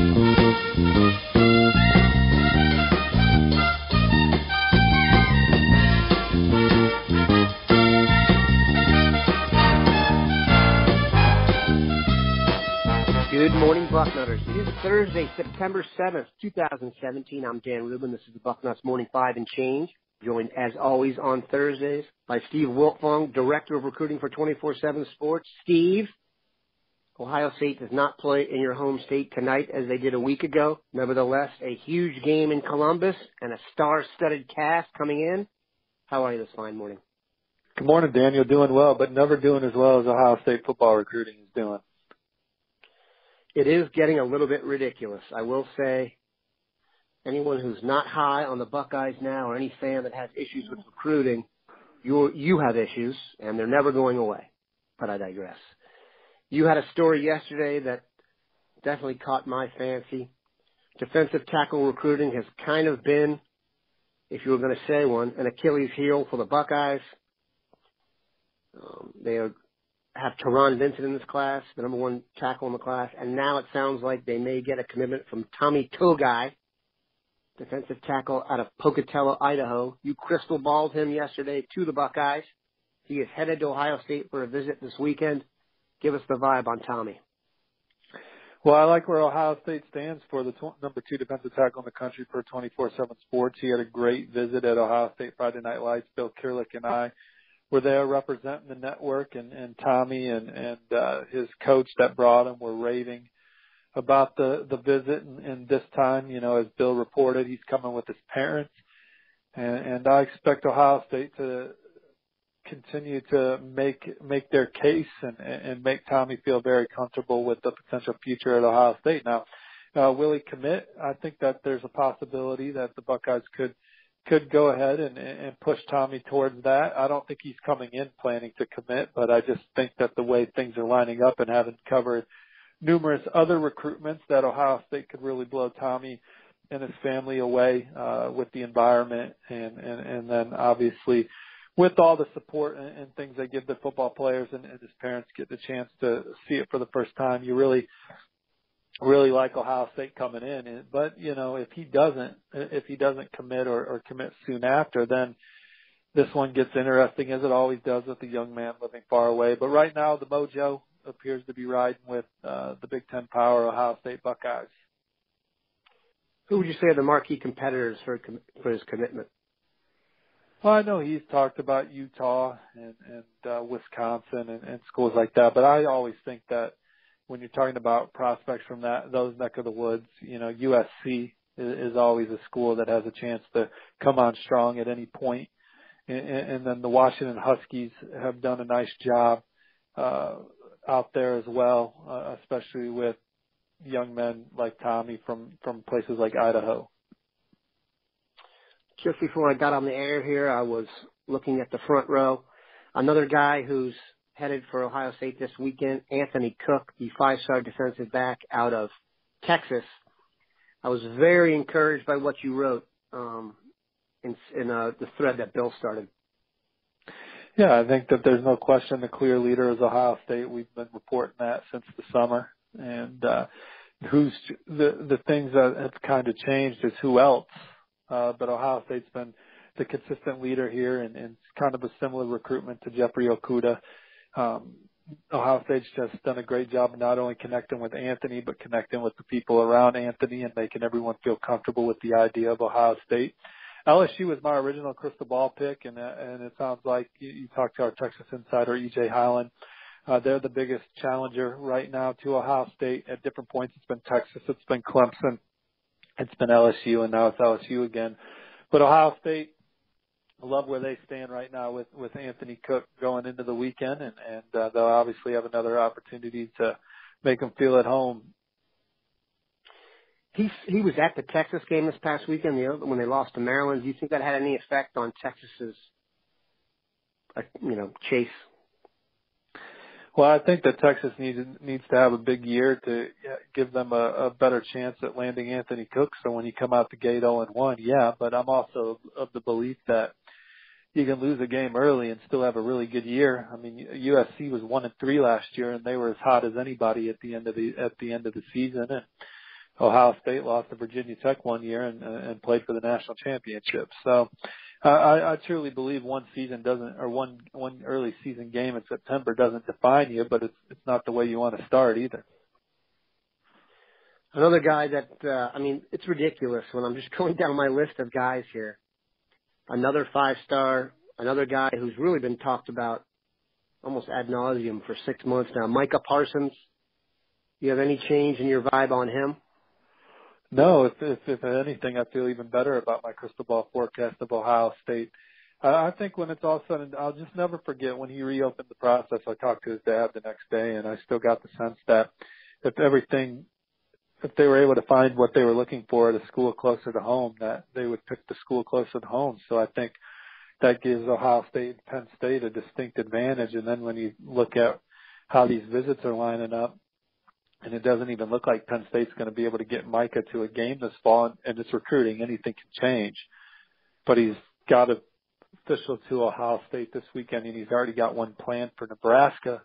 Good morning, Bucknutters. It is Thursday, September 7th, 2017. I'm Dan Rubin. This is the Bucknuts Morning 5 and Change, joined, as always, on Thursdays by Steve Wiltfong, Director of Recruiting for 24/7 Sports. Steve, Ohio State does not play in your home state tonight as they did a week ago. Nevertheless, a huge game in Columbus and a star-studded cast coming in. How are you this fine morning? Good morning, Daniel. Doing well, but never doing as well as Ohio State football recruiting is doing. It is getting a little bit ridiculous. I will say, anyone who's not high on the Buckeyes now, or any fan that has issues with recruiting, you have issues, and they're never going away. But I digress. You had a story yesterday that definitely caught my fancy. Defensive tackle recruiting has kind of been, if you were going to say one, an Achilles heel for the Buckeyes. They have Teron Vincent in this class, the number one tackle in the class, and now it sounds like they may get a commitment from Tommy Togiai, defensive tackle out of Pocatello, Idaho. You crystal balled him yesterday to the Buckeyes. He is headed to Ohio State for a visit this weekend. Give us the vibe on Tommy. Well, I like where Ohio State stands for the number 2 defensive tackle in the country per 24/7 Sports. He had a great visit at Ohio State Friday Night Lights. Bill Kirlick and I were there representing the network, and Tommy and his coach that brought him were raving about the visit. And this time, you know, as Bill reported, he's coming with his parents. And I expect Ohio State to continue to make their case and make Tommy feel very comfortable with the potential future at Ohio State. Now, will he commit? I think that there's a possibility that the Buckeyes could go ahead and push Tommy towards that. I don't think he's coming in planning to commit, but I just think that the way things are lining up and having covered numerous other recruitments, that Ohio State could really blow Tommy and his family away with the environment, and then obviously with all the support and things they give the football players and his parents get the chance to see it for the first time. You really like Ohio State coming in. But, you know, if he doesn't commit or commit soon after, then this one gets interesting, as it always does with the young man living far away. But right now, the mojo appears to be riding with the Big Ten power Ohio State Buckeyes. Who would you say are the marquee competitors for his commitment? Well, I know he's talked about Utah and Wisconsin and schools like that, but I always think that when you're talking about prospects from those neck of the woods, you know, USC is always a school that has a chance to come on strong at any point. And then the Washington Huskies have done a nice job out there as well, especially with young men like Tommy from places like Idaho. Just before I got on the air here, I was looking at the front row. Another guy who's headed for Ohio State this weekend, Anthony Cook, the 5-star defensive back out of Texas. I was very encouraged by what you wrote in the thread that Bill started. Yeah, I think that there's no question the clear leader is Ohio State. We've been reporting that since the summer. And who's the things that have kind of changed is who else. But Ohio State's been the consistent leader here, and it's kind of a similar recruitment to Jeffrey Okudah. Ohio State's just done a great job of not only connecting with Anthony, but connecting with the people around Anthony and making everyone feel comfortable with the idea of Ohio State. LSU was my original crystal ball pick, and it sounds like you talked to our Texas insider, E.J. Holland. They're the biggest challenger right now to Ohio State. At different points, it's been Texas, it's been Clemson, it's been LSU, and now it's LSU again. But Ohio State, I love where they stand right now with Anthony Cook going into the weekend, and they'll obviously have another opportunity to make him feel at home. He was at the Texas game this past weekend when they lost to Maryland. Do you think that had any effect on Texas's, chase? Well, I think that Texas needs to have a big year to give them a better chance at landing Anthony Cook. So when you come out the gate 0-1, yeah, but I'm also of the belief that you can lose a game early and still have a really good year. I mean, USC was 1-3 last year, and they were as hot as anybody at the end of the season. And Ohio State lost to Virginia Tech one year and played for the national championship. So I truly believe one early season game in September doesn't define you, but it's not the way you want to start either. Another guy that, it's ridiculous when I'm just going down my list of guys here. Another 5-star, another guy who's really been talked about almost ad nauseum for 6 months now. Micah Parsons. You have any change in your vibe on him? No, if anything, I feel even better about my crystal ball forecast of Ohio State. I think when it's all said and I'll just never forget when he reopened the process. I talked to his dad the next day, and I still got the sense that if they were able to find what they were looking for at a school closer to home, that they would pick the school closer to home. So I think that gives Ohio State and Penn State a distinct advantage. And then when you look at how these visits are lining up, and it doesn't even look like Penn State's going to be able to get Micah to a game this fall, and it's recruiting. Anything can change. But he's got a official to Ohio State this weekend, and he's already got one planned for Nebraska.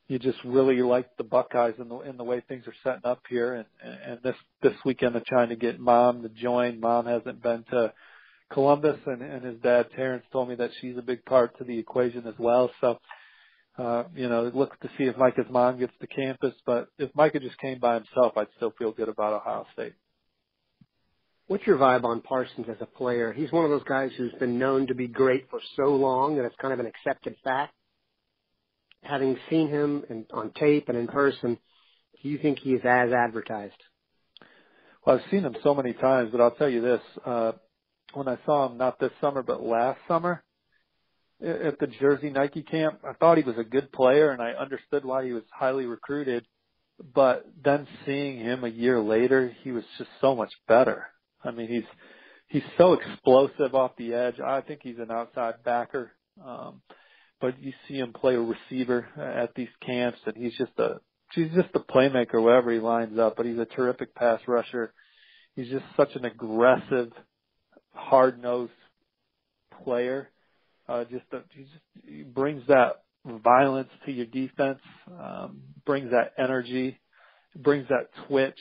You just really like the Buckeyes in the way things are setting up here. And this weekend they're trying to get Mom to join. Mom hasn't been to Columbus, and his dad, Terrence, told me that she's a big part to the equation as well. So, look to see if Micah's mom gets to campus. But if Micah just came by himself, I'd still feel good about Ohio State. What's your vibe on Parsons as a player? He's one of those guys who's been known to be great for so long that it's kind of an accepted fact. Having seen him on tape and in person, do you think he is as advertised? Well, I've seen him so many times, but I'll tell you this. When I saw him, not this summer, but last summer at the Jersey Nike camp, I thought he was a good player, and I understood why he was highly recruited. But then seeing him a year later, he was just so much better. I mean, he's so explosive off the edge. I think he's an outside backer. But you see him play a receiver at these camps, and he's just a playmaker wherever he lines up. But he's a terrific pass rusher. He's just such an aggressive, hard-nosed player. He brings that violence to your defense, brings that energy, brings that twitch.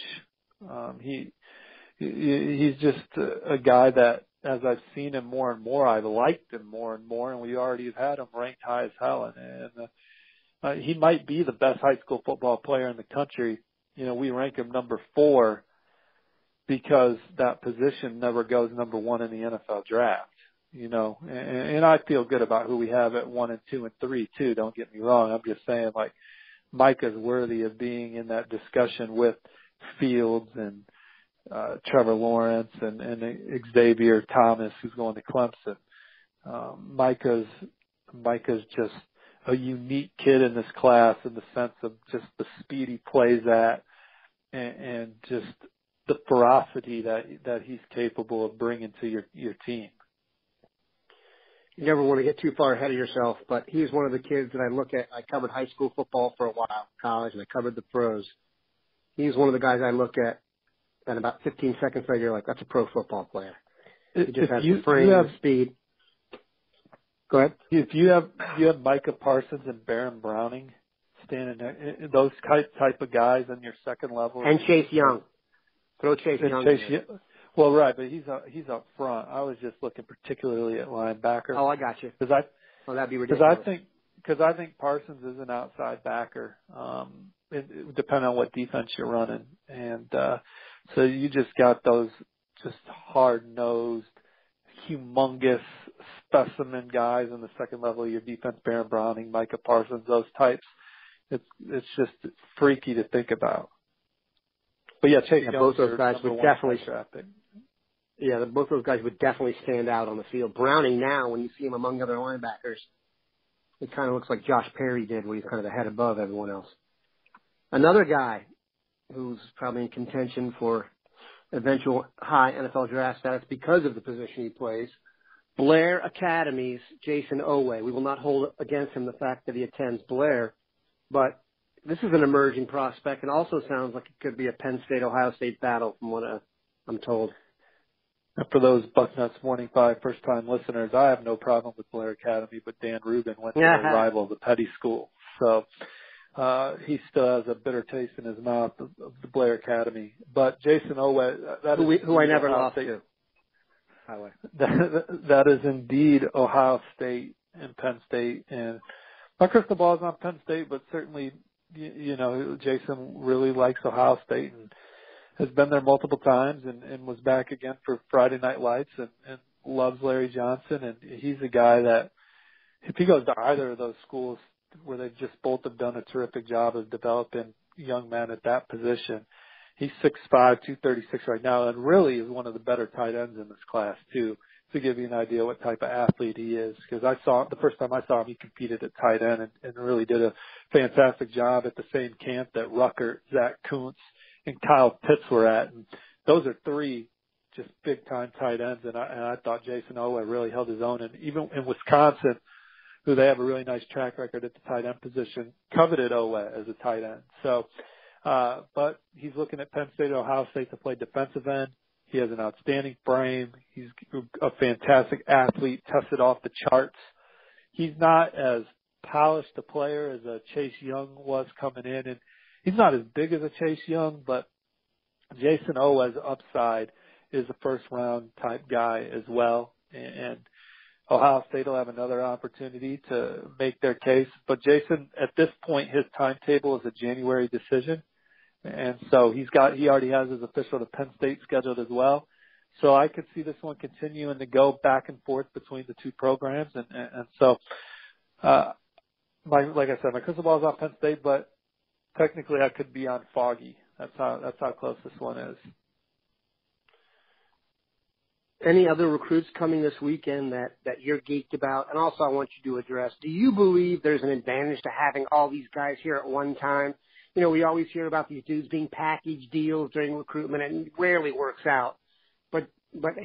He's just a guy that, as I've seen him more and more, I've liked him more and more, and we already have had him ranked high as hell. And he might be the best high school football player in the country. We rank him number 4 because that position never goes number 1 in the NFL draft. And I feel good about who we have at 1 and 2 and 3 too. Don't get me wrong. I'm just saying, like, Micah's worthy of being in that discussion with Fields and Trevor Lawrence and Xavier Thomas, who's going to Clemson. Micah's just a unique kid in this class in the sense of just the speed he plays at and just the ferocity that he's capable of bringing to your team. You never want to get too far ahead of yourself, but he's one of the kids that I look at. I covered high school football for a while, college, and I covered the pros. He's one of the guys I look at, and about 15 seconds later, you're like, that's a pro football player. He just has the frame, the speed. Go ahead. If you have Micah Parsons and Baron Browning standing there, those type of guys in your second level. And Chase Young. Throw Chase Young in. Well, right, but he's up front. I was just looking particularly at linebacker. Oh, I got you. That'd be ridiculous. Because I think Parsons is an outside backer, depending on what defense you're running. And so you just got those just hard-nosed, humongous specimen guys in the second level of your defense, Baron Browning, Micah Parsons, those types. It's just freaky to think about. But yeah, Chase Young, both those guys would definitely drafting. Yeah, both those guys would definitely stand out on the field. Browning now, when you see him among other linebackers, it kind of looks like Josh Perry did, where he's kind of the head above everyone else. Another guy who's probably in contention for eventual high NFL draft status because of the position he plays, Blair Academy's Jayson Oweh. We will not hold against him the fact that he attends Blair, but this is an emerging prospect and also sounds like it could be a Penn State-Ohio State battle from what I'm told. And for those Bucknuts Morning 5 first-time listeners, I have no problem with Blair Academy, but Dan Rubin went to a rival, the Petty School. So he still has a bitter taste in his mouth of the Blair Academy. But Jayson Oweh, who I never lost to. Highway. That is indeed Ohio State and Penn State. And my crystal ball is on Penn State, but certainly, Jayson really likes Ohio State and has been there multiple times and was back again for Friday Night Lights and loves Larry Johnson. And he's a guy that if he goes to either of those schools where they just both have done a terrific job of developing young men at that position, he's 6'5", 236 right now, and really is one of the better tight ends in this class too, to give you an idea what type of athlete he is. Because the first time I saw him, he competed at tight end and really did a fantastic job at the same camp that Rucker, Zach Kuntz, and Kyle Pitts were at. And those are three just big time tight ends. And I thought Jayson Oweh really held his own. And even in Wisconsin, who they have a really nice track record at the tight end position, coveted Oweh as a tight end. So, but he's looking at Penn State and Ohio State to play defensive end. He has an outstanding frame. He's a fantastic athlete, tested off the charts. He's not as polished a player as a Chase Young was coming in, and he's not as big as a Chase Young, but Jayson Oweh's upside is a first-round type guy as well, and Ohio State will have another opportunity to make their case. But Jayson, at this point, his timetable is a January decision. And so he already has his official to Penn State scheduled as well. So I could see this one continuing to go back and forth between the two programs. And so, like I said, my crystal ball is on Penn State, but technically I could be on Foggy. That's how close this one is. Any other recruits coming this weekend that you're geeked about? And also I want you to address, do you believe there's an advantage to having all these guys here at one time? We always hear about these dudes being package deals during recruitment, and it rarely works out. But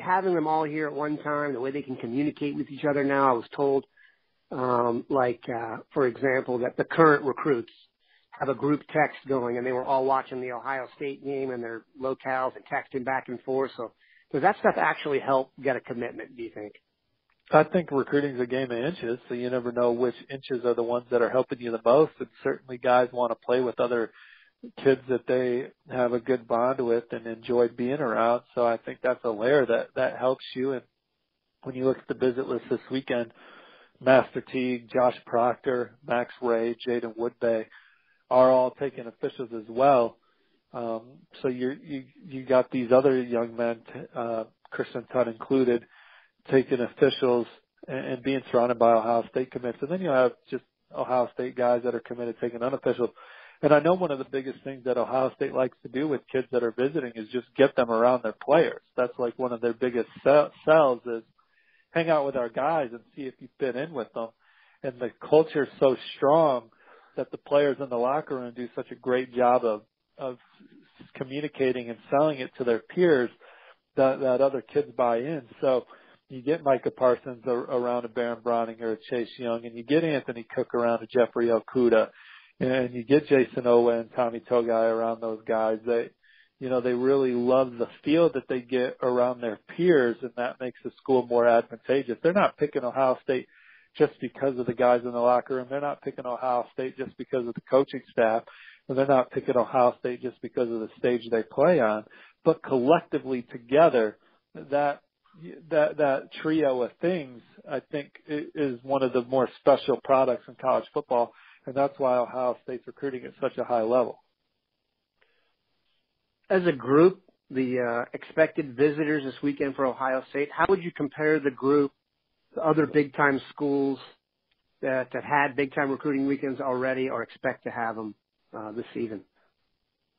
having them all here at one time, the way they can communicate with each other now, I was told, for example, that the current recruits have a group text going, and they were all watching the Ohio State game and their locales and texting back and forth. So does that stuff actually help get a commitment, do you think? I think recruiting is a game of inches, so you never know which inches are the ones that are helping you the most. And certainly guys want to play with other kids that they have a good bond with and enjoy being around. So I think that's a layer that helps you. And when you look at the visit list this weekend, Master Teague, Josh Proctor, Max Ray, Jaden Woodbay are all taking officials as well. So you got these other young men, Christian Tutt included, taking officials and being surrounded by Ohio State commits. And then you have just Ohio State guys that are committed taking unofficials. And I know one of the biggest things that Ohio State likes to do with kids that are visiting is just get them around their players. That's like one of their biggest sells is hang out with our guys and see if you fit in with them. And the culture is so strong that the players in the locker room do such a great job of communicating and selling it to their peers that other kids buy in. So you get Micah Parsons around a Baron Browning or a Chase Young, and you get Anthony Cook around a Jeffrey Okuda, and you get Jayson Oweh and Tommy Togiai around those guys. They really love the feel that they get around their peers, and that makes the school more advantageous. They're not picking Ohio State just because of the guys in the locker room. They're not picking Ohio State just because of the coaching staff. And they're not picking Ohio State just because of the stage they play on. But collectively together, that trio of things, I think, is one of the more special products in college football. And that's why Ohio State's recruiting at such a high level. As a group, the expected visitors this weekend for Ohio State, how would you compare the group to other big-time schools that have had big-time recruiting weekends already or expect to have them this season?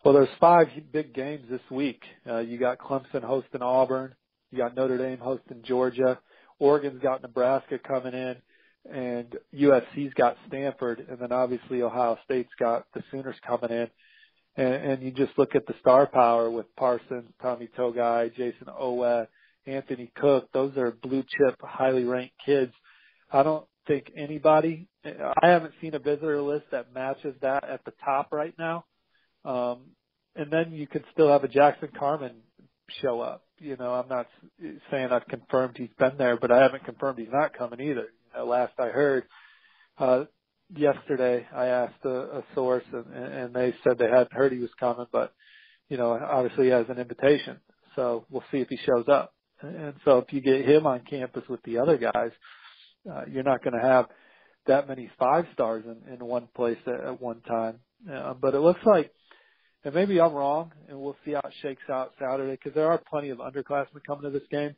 Well, there's 5 big games this week. You got Clemson hosting Auburn. You got Notre Dame hosting Georgia. Oregon's got Nebraska coming in. And USC's got Stanford. And then obviously Ohio State's got the Sooners coming in. And you just look at the star power with Parsons, Tommy Togiai, Jayson Oweh, Anthony Cook. Those are blue-chip, highly ranked kids. I don't think anybody – I haven't seen a visitor list that matches that at the top right now. And then you could still have a Jackson Carman show up. I'm not saying I've confirmed he's been there, but I haven't confirmed he's not coming either. Last I heard, yesterday I asked a source, and they said they hadn't heard he was coming, but, obviously he has an invitation. So we'll see if he shows up. And so if you get him on campus with the other guys, you're not going to have that many 5-stars in one place at one time. But it looks like, and maybe I'm wrong, and we'll see how it shakes out Saturday, because there are plenty of underclassmen coming to this game.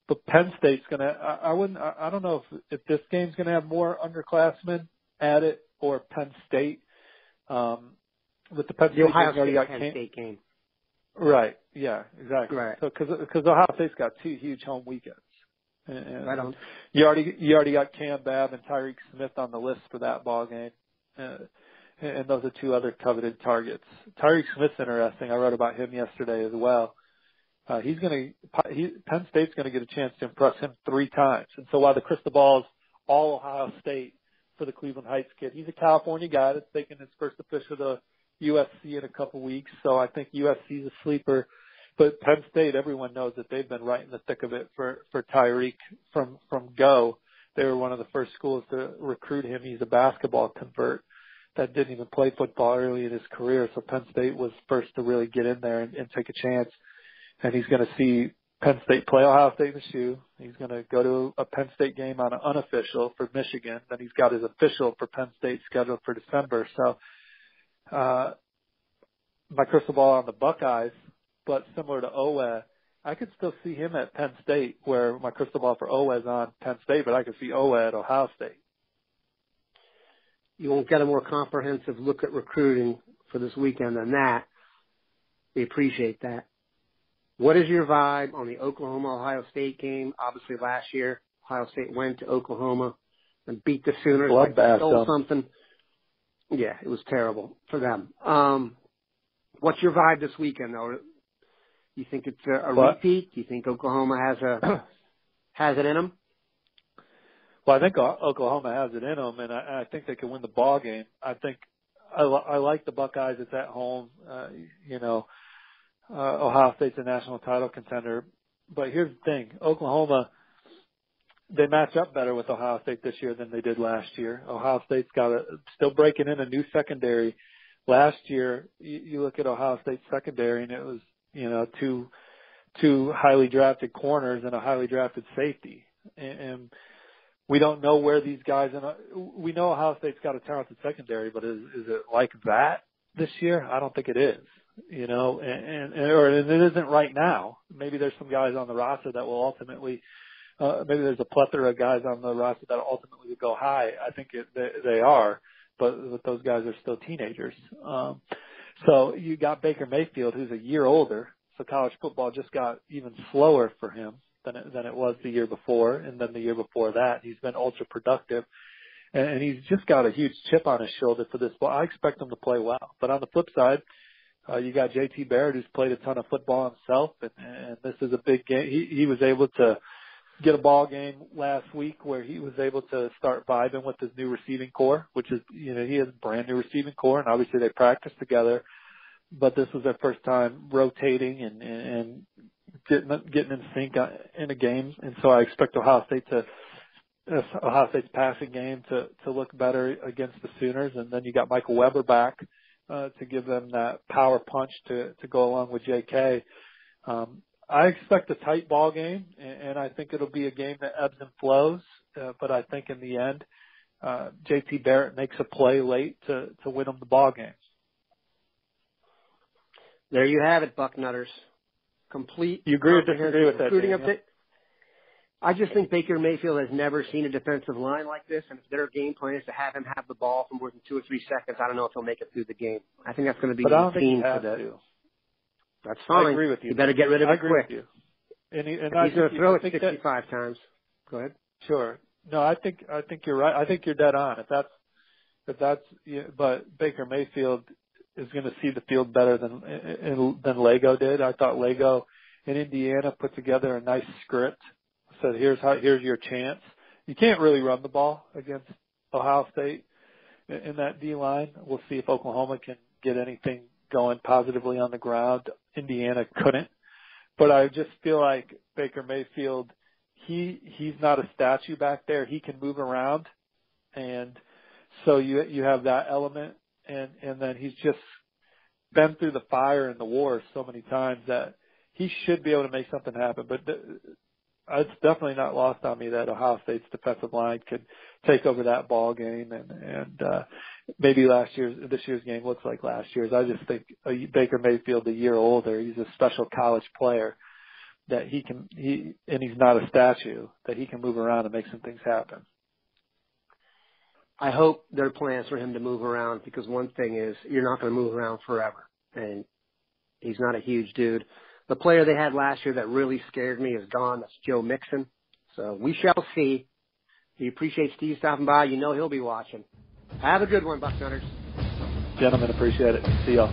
But Penn State's going to, I don't know if this game's going to have more underclassmen at it or Penn State. With the Penn State, the Ohio State game. Right. Yeah, exactly. Right. So, cause Ohio State's got 2 huge home weekends. And right on. You already got Cam Babb and Tyreke Smith on the list for that ball game. And those are 2 other coveted targets. Tyreke Smith's interesting. I wrote about him yesterday as well. Penn State's going to get a chance to impress him 3 times. And so while the crystal ball is all Ohio State for the Cleveland Heights kid, he's a California guy that's taking his first official to USC in a couple weeks. So I think USC's a sleeper. But Penn State, everyone knows that they've been right in the thick of it for Tyreke from go. They were one of the first schools to recruit him. He's a basketball convert that didn't even play football early in his career. So Penn State was first to really get in there and take a chance. And he's going to see Penn State play Ohio State in the shoe. He's going to go to a Penn State game on an unofficial for Michigan. Then he's got his official for Penn State scheduled for December. So my crystal ball on the Buckeyes, but similar to Oweh, I could still see him at Penn State, where my crystal ball for Oweh is on Penn State, but I could see Oweh at Ohio State. You won't get a more comprehensive look at recruiting for this weekend than that. We appreciate that. What is your vibe on the Oklahoma-Ohio State game? Obviously, last year, Ohio State went to Oklahoma and beat the Sooners. Bloodbath, stole something. Yeah, it was terrible for them. What's your vibe this weekend, though? You think it's a repeat? Do you think Oklahoma has it in them? Well, I think Oklahoma has it in them, and I think they can win the ball game. I think I like the Buckeyes. It's at home. Ohio State's a national title contender. But here's the thing. Oklahoma, they match up better with Ohio State this year than they did last year. Ohio State's still breaking in a new secondary. Last year, you look at Ohio State's secondary, and it was, two highly drafted corners and a highly drafted safety. And we don't know where these guys, we know Ohio State's got a talented secondary, but is it like that this year? I don't think it is. Or it isn't right now. Maybe there's some guys on the roster that will ultimately, maybe there's a plethora of guys on the roster that ultimately will go high. I think they are, but those guys are still teenagers. So you got Baker Mayfield, who's a year older. So college football just got even slower for him than it was the year before, and then the year before that. He's been ultra productive, and he's just got a huge chip on his shoulder for this ball. I expect him to play well. But on the flip side, you got JT Barrett, who's played a ton of football himself, and this is a big game. He was able to get a ball game last week where he was able to start vibing with his new receiving core, which is, he has a brand new receiving core, and obviously they practiced together. But this was their first time rotating and getting in sync in a game, and so I expect Ohio State's passing game to look better against the Sooners. And then you got Michael Weber back to give them that power punch to go along with J.K. I expect a tight ball game, and I think it'll be a game that ebbs and flows. But I think in the end, J.T. Barrett makes a play late to win them the ball game. There you have it, Bucknutters. Complete. You agree with that? Recruiting update. I just think Baker Mayfield has never seen a defensive line like this, and if their game plan is to have him have the ball for more than 2 or 3 seconds, I don't know if he'll make it through the game. I think that's going to be routine for that. That's fine. I agree with you. You better get rid of it quick. With you. And he's going to throw it 65 times. Go ahead. Sure. No, I think you're right. I think you're dead on. But Baker Mayfield is going to see the field better than Lego did. I thought Lego in Indiana put together a nice script. Said here's your chance. You can't really run the ball against Ohio State in that D line. We'll see if Oklahoma can get anything going positively on the ground. Indiana couldn't. But I just feel like Baker Mayfield, he's not a statue back there. He can move around, and So you have that element, and then he's just been through the fire and the war so many times that he should be able to make something happen. But it's definitely not lost on me that Ohio State's defensive line could take over that ball game, and maybe this year's game looks like last year's. I just think Baker Mayfield, a year older, he's a special college player that and he's not a statue, that he can move around and make some things happen. I hope there are plans for him to move around, because one thing is, you're not going to move around forever, and he's not a huge dude. The player they had last year that really scared me is gone. That's Joe Mixon. So we shall see. We appreciate Steve stopping by. You know he'll be watching. Have a good one, Bucknutters. Gentlemen, appreciate it. See y'all.